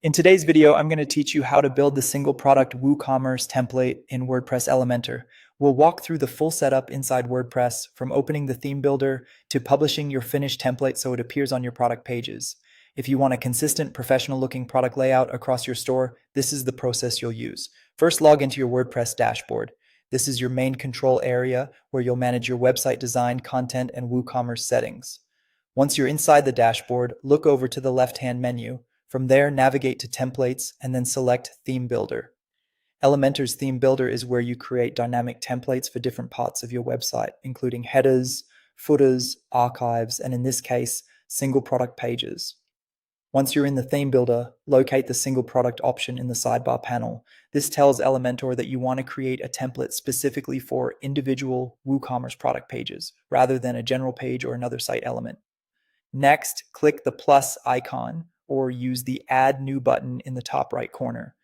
In today's video, I'm going to teach you how to build the single product WooCommerce template in WordPress Elementor. We'll walk through the full setup inside WordPress, from opening the theme builder to publishing your finished template so it appears on your product pages. If you want a consistent, professional-looking product layout across your store, this is the process you'll use. First, log into your WordPress dashboard. This is your main control area where you'll manage your website design, content, and WooCommerce settings. Once you're inside the dashboard, look over to the left-hand menu. From there, navigate to Templates and then select Theme Builder. Elementor's Theme Builder is where you create dynamic templates for different parts of your website, including headers, footers, archives, and in this case, single product pages. Once you're in the Theme Builder, locate the single product option in the sidebar panel. This tells Elementor that you want to create a template specifically for individual WooCommerce product pages, rather than a general page or another site element. Next, click the plus icon or use the Add New button in the top right corner.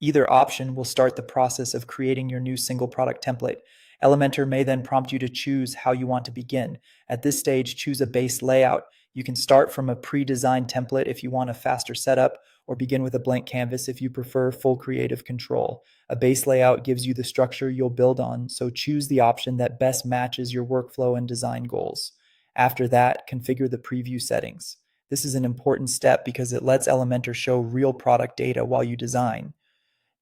Either option will start the process of creating your new single product template. Elementor may then prompt you to choose how you want to begin. At this stage, choose a base layout. You can start from a pre-designed template if you want a faster setup, or begin with a blank canvas if you prefer full creative control. A base layout gives you the structure you'll build on, so choose the option that best matches your workflow and design goals. After that, configure the preview settings. This is an important step because it lets Elementor show real product data while you design.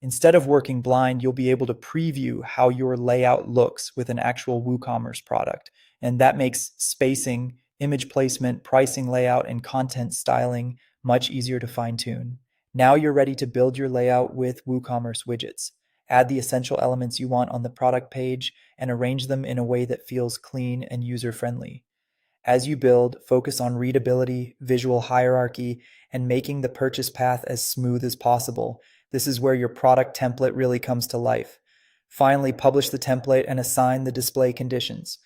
Instead of working blind, you'll be able to preview how your layout looks with an actual WooCommerce product. And that makes spacing, image placement, pricing layout, and content styling much easier to fine-tune. Now you're ready to build your layout with WooCommerce widgets. Add the essential elements you want on the product page and arrange them in a way that feels clean and user-friendly. As you build, focus on readability, visual hierarchy, and making the purchase path as smooth as possible. This is where your product template really comes to life. Finally, publish the template and assign the display conditions.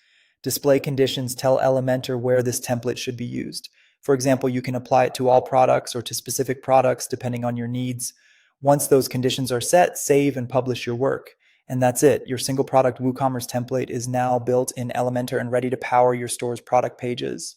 Display conditions tell Elementor where this template should be used. For example, you can apply it to all products or to specific products depending on your needs. Once those conditions are set, save and publish your work. And that's it. Your single product WooCommerce template is now built in Elementor and ready to power your store's product pages.